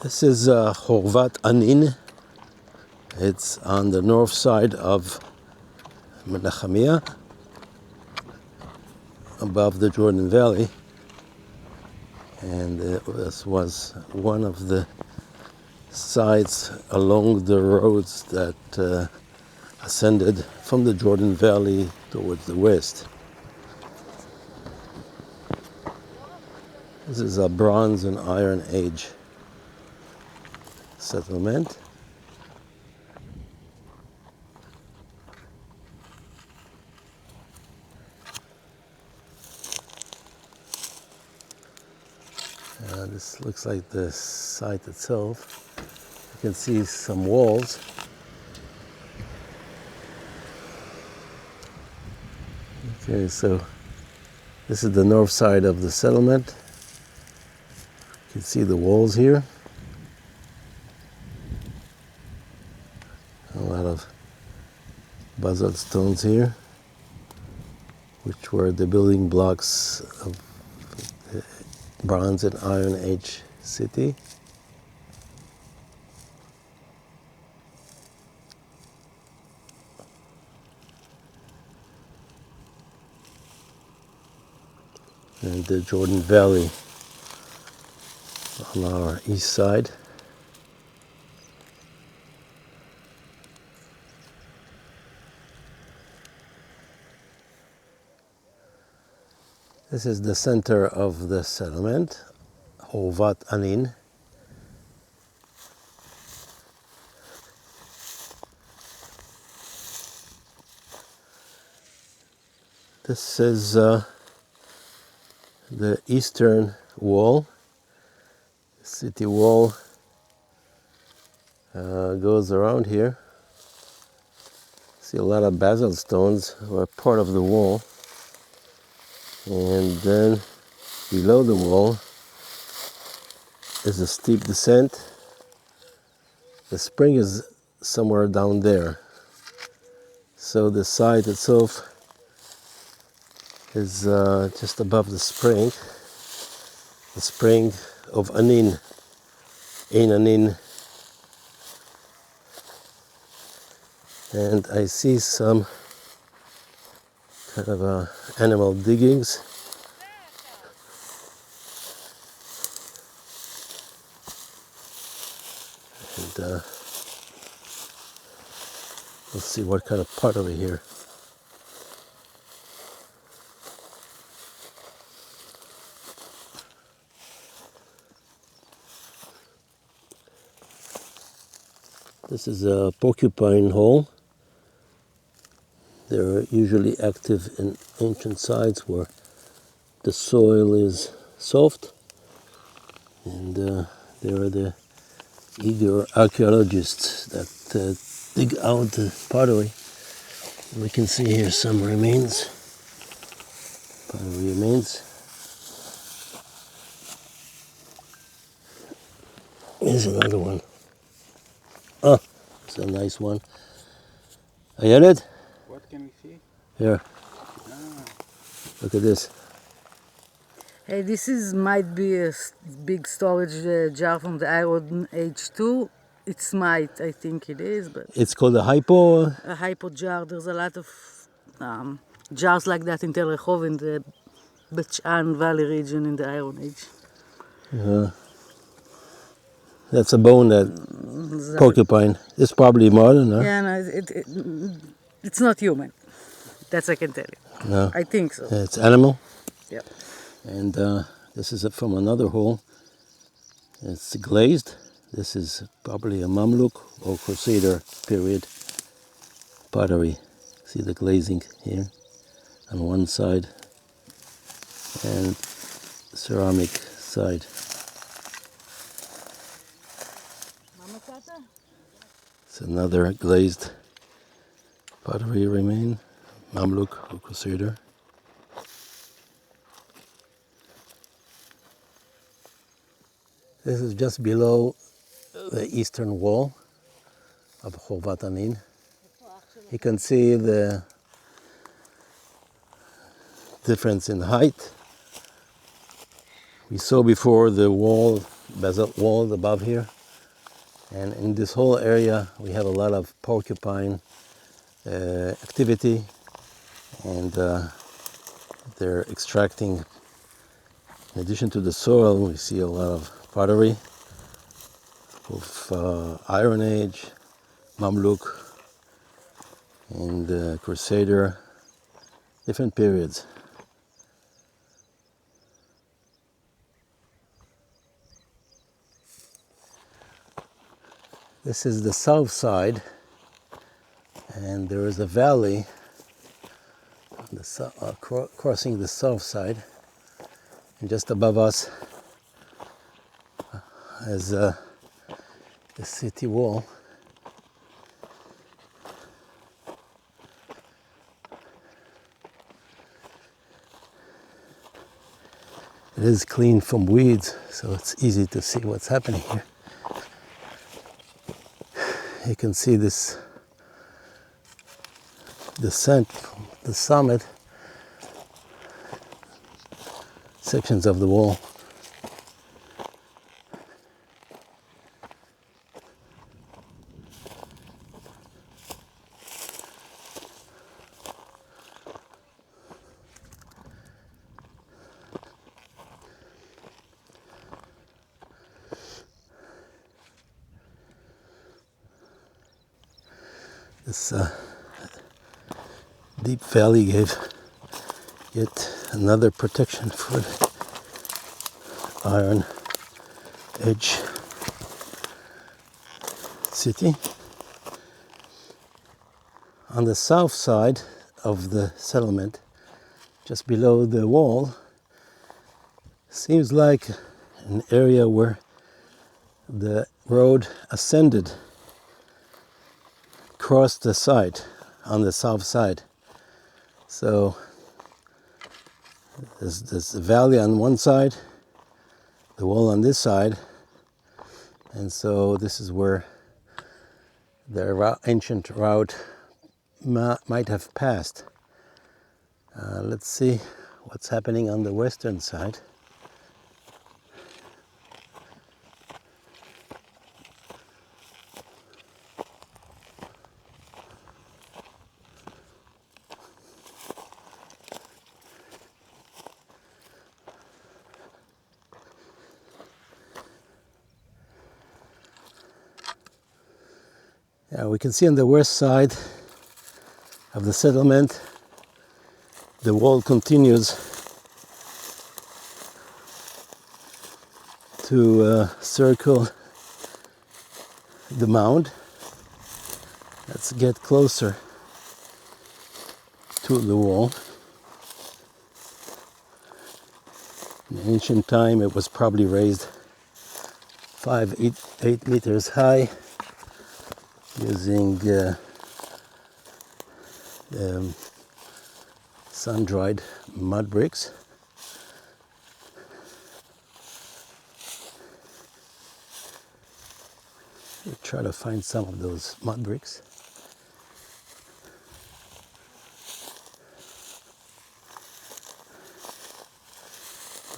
This is Horvat Anin. It's on the north side of Menachamiya, above the Jordan Valley. And this was one of the sites along the roads that ascended from the Jordan Valley towards the west. This is a Bronze and Iron Age settlement. This looks like the site itself. You can see some walls. Okay, so this is the north side of the settlement. You can see the walls here. A lot of basalt stones here, which were the building blocks of the Bronze and Iron Age city. And the Jordan Valley on our east side. This is the center of the settlement, Horvat Anin. This is the eastern wall. The city wall goes around here. See a lot of basalt stones were part of the wall. And then below the wall is a steep descent. The spring is somewhere down there. So the site itself is just above the spring of Anin, Anin. And I see some kind of animal diggings. And let's see what kind of pottery here. This is a porcupine hole. They're usually active in ancient sites where the soil is soft, and they are the eager archaeologists that dig out the pottery. We can see here some remains, pottery remains. Here's another one. Oh, it's a nice one. I get it? What can we see? Here. Look at this. Hey, this might be a big storage jar from the Iron Age too. I think it is, but It's called a hypo. a hypo jar. There's a lot of jars like that in Tel Rehov in the Bet-Shan Valley region in the Iron Age. That's a bone, that porcupine. It's probably modern, huh? Yeah, no, it's not human. That's I can tell you. No. I think so. It's animal. Yeah. And this is from another hole. It's glazed. This is probably a Mamluk or Crusader period pottery. See the glazing here on one side and ceramic side. It's another glazed pottery remain, Mamluk or Crusader. This is just below the eastern wall of Horvat Anin. You can see the difference in height. We saw before the wall, basalt wall above here. And in this whole area, we have a lot of porcupine activity, and they're extracting, in addition to the soil, we see a lot of pottery of Iron Age, Mamluk, and Crusader, different periods. This is the south side, and there is a valley on the crossing the south side, and just above us is the city wall. It is clean from weeds, so it's easy to see what's happening here. You can see this descent from the summit, sections of the wall. This deep valley gave yet another protection for the Iron Age city. On the south side of the settlement, just below the wall, seems like an area where the road ascended, crossed the side on the south side. So there's a valley on one side, the wall on this side, and so this is where the ancient route might have passed. Let's see what's happening on the western side. We can see on the west side of the settlement, the wall continues to circle the mound. Let's get closer to the wall. In ancient time, it was probably raised 8 meters high, using sun-dried mud bricks. We'll try to find some of those mud bricks.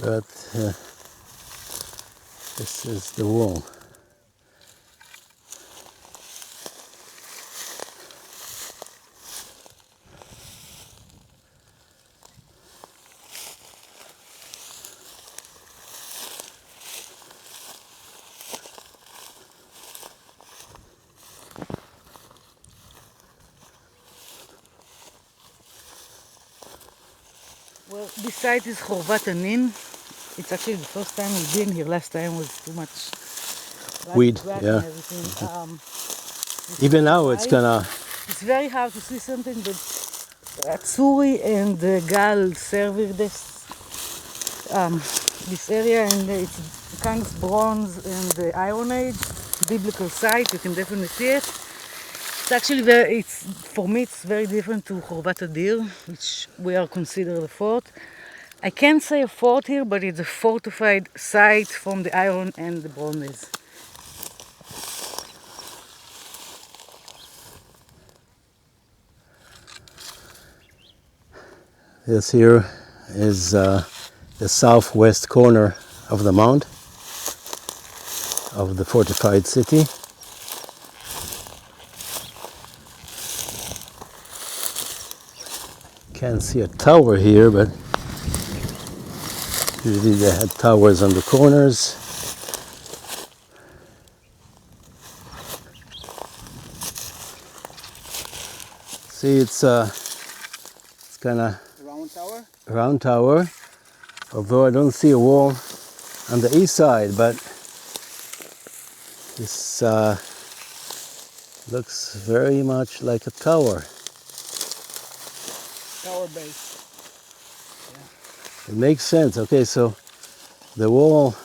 But this is the wall. Well, this site is Horvat Anin. It's actually the first time we've been here. Last time was too much Weed, grass yeah. and everything. Even now it's gonna... It's very hard to see something, but Tsuri and Gal serving this area, and it's kind of bronze and the Iron Age biblical site. You can definitely see it. It's actually for me it's very different to Horvat Adir, which we are considered a fort. I can't say a fort here, but it's a fortified site from the Iron and the Bronze Age. This here is the southwest corner of the mound of the fortified city. can't see a tower here, but usually they had towers on the corners. See, it's kind of round tower, although I don't see a wall on the east side, but this looks very much like a tower. Tower base. It makes sense. Okay, so the wall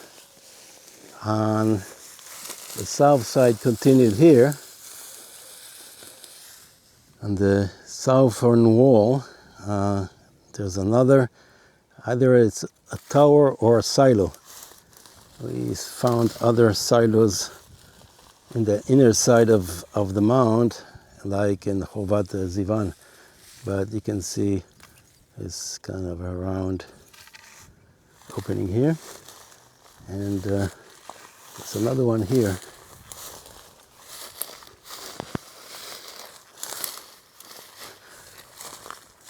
on the south side continued here. On the southern wall, there's another, either it's a tower or a silo. We found other silos in the inner side of the mound, like in Horvat Zivan. But you can see it's kind of a round opening here. And there's another one here.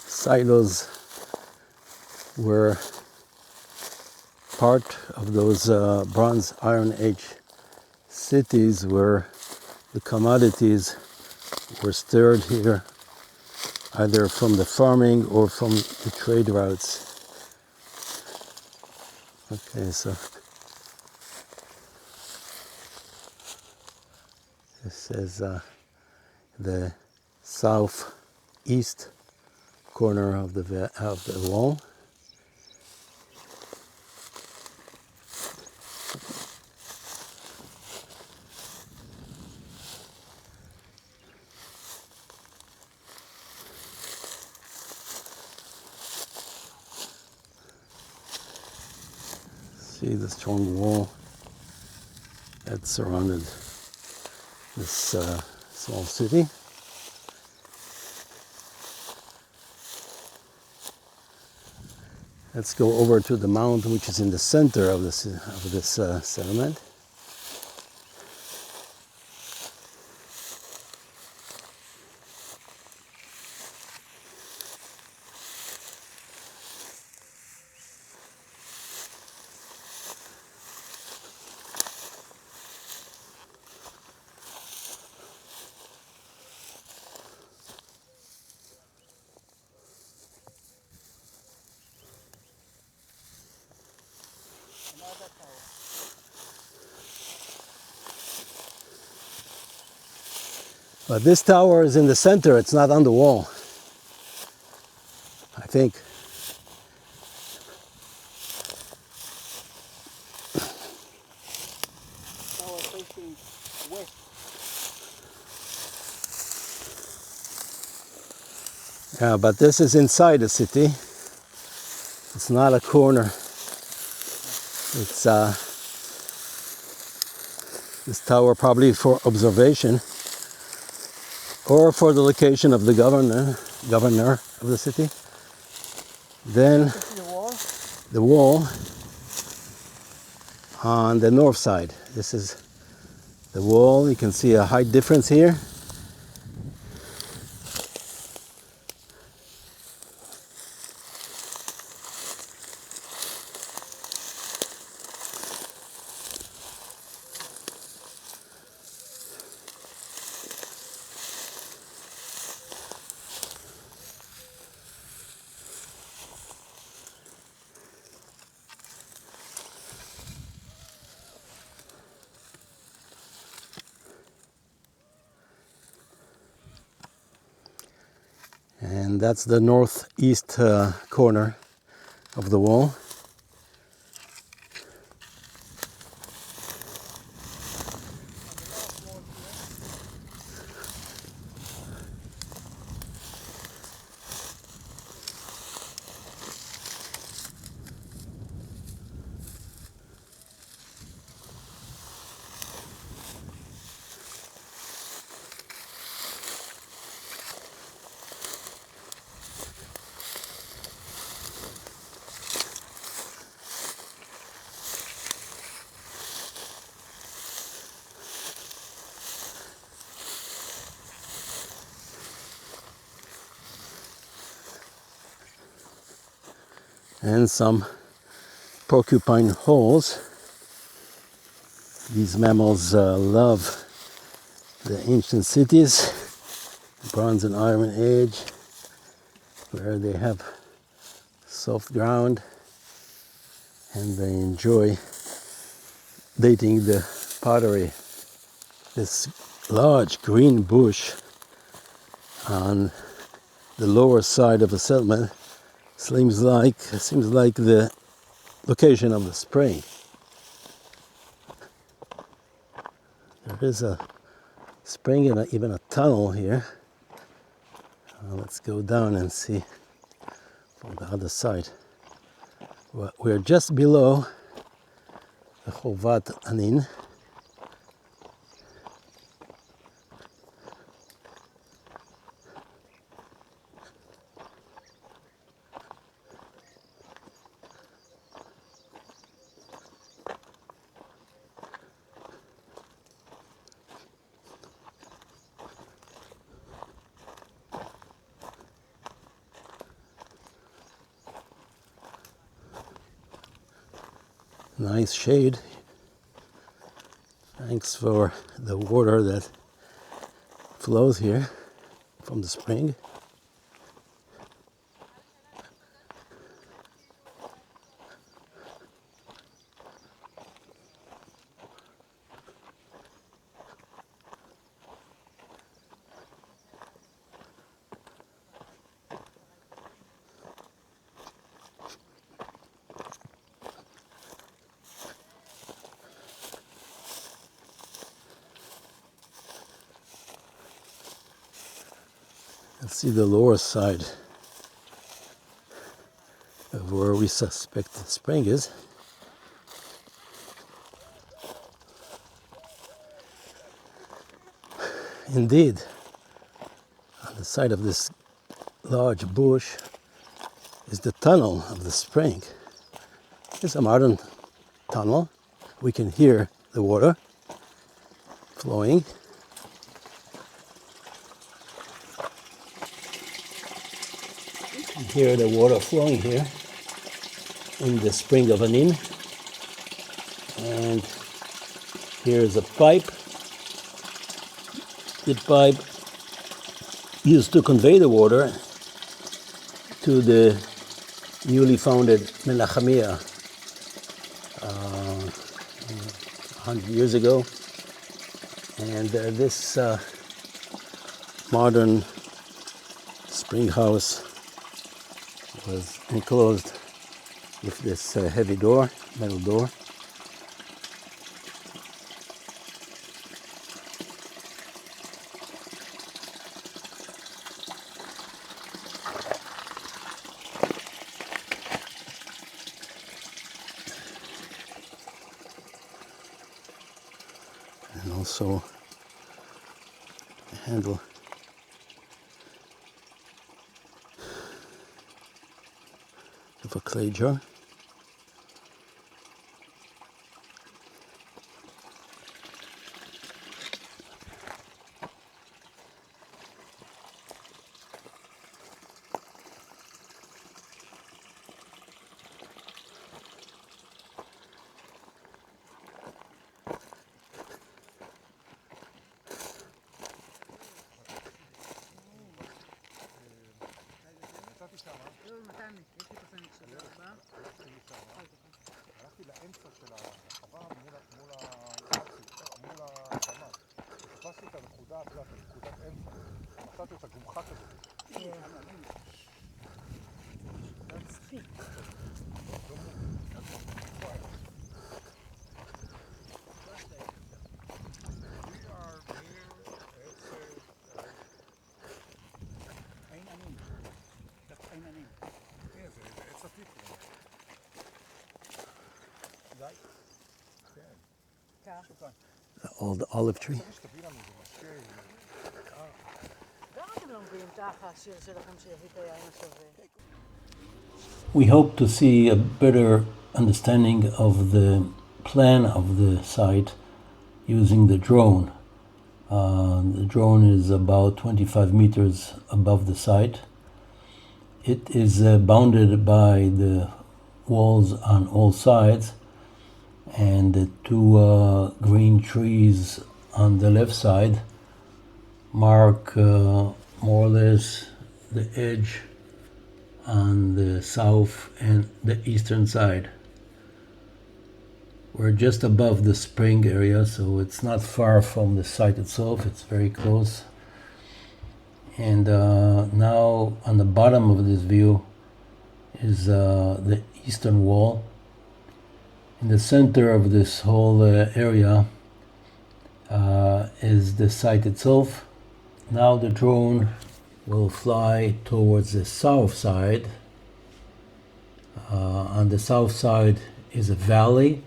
Silos were part of those Bronze Iron Age cities where the commodities were stored here, either from the farming or from the trade routes. Okay, so this is the southeast corner of the wall. See the strong wall that surrounded this small city. Let's go over to the mountain, which is in the center of this settlement. But this tower is in the center, it's not on the wall, I think. Tower facing west. Yeah, but this is inside the city. It's not a corner. It's this tower probably for observation or for the location of the governor of the city. Then the wall on the north side. This is the wall. You can see a height difference here. And that's the northeast corner of the wall. and some porcupine holes. These mammals love the ancient cities, Bronze and Iron Age, where they have soft ground and they enjoy dating the pottery. This large green bush on the lower side of a settlement seems like the location of the spring. There is a spring and even a tunnel here. Let's go down and see from the other side. We're just below the Horvat Anin. Nice shade. Thanks for the water that flows here from the spring. Let's see the lower side of where we suspect the spring is. Indeed, on the side of this large bush is the tunnel of the spring. It's a modern tunnel. We can hear the water flowing. Hear the water flowing here in the spring of Anin. And here's a pipe. The pipe used to convey the water to the newly founded Menachamiya 100 years ago. And this modern spring house was enclosed with this heavy door, metal door. And also a handle of a clay jar. הלכתי לאמצע של הרחבה מול הבמה. חיפשתי את הנקודה, את נקודת אמצע. מצאתי את הגומחה כזאת. That's peak. The old olive tree. We hope to see a better understanding of the plan of the site using the drone. The drone is about 25 meters above the site. It is bounded by the walls on all sides, and the two green trees on the left side mark more or less the edge on the south and the eastern side. We're just above the spring area, so it's not far from the site itself. It's very close. And now on the bottom of this view is the eastern wall. In the center of this whole area is the site itself. Now the drone will fly towards the south side. On the south side is a valley,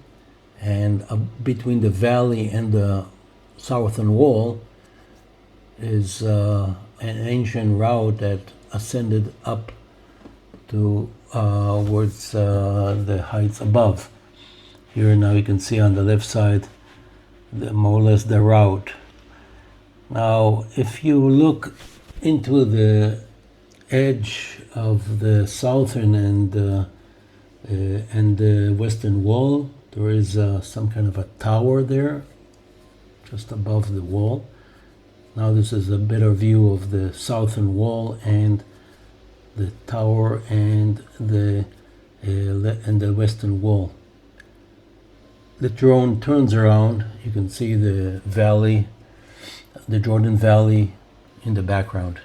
and between the valley and the southern wall is an ancient route that ascended up towards the heights above. Here now you can see on the left side more or less the route. Now if you look into the edge of the southern and the western wall, there is some kind of a tower there just above the wall. Now this is a better view of the southern wall and the tower and the western wall. The drone turns around. You can see the valley, the Jordan Valley in the background.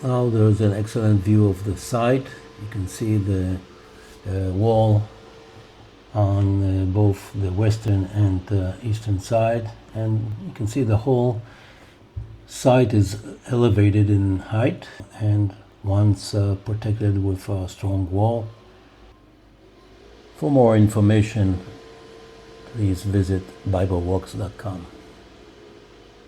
Now there's an excellent view of the site. You can see the wall on both the western and eastern side, and you can see the whole site is elevated in height and once protected with a strong wall. For more information, please visit BibleWalks.com.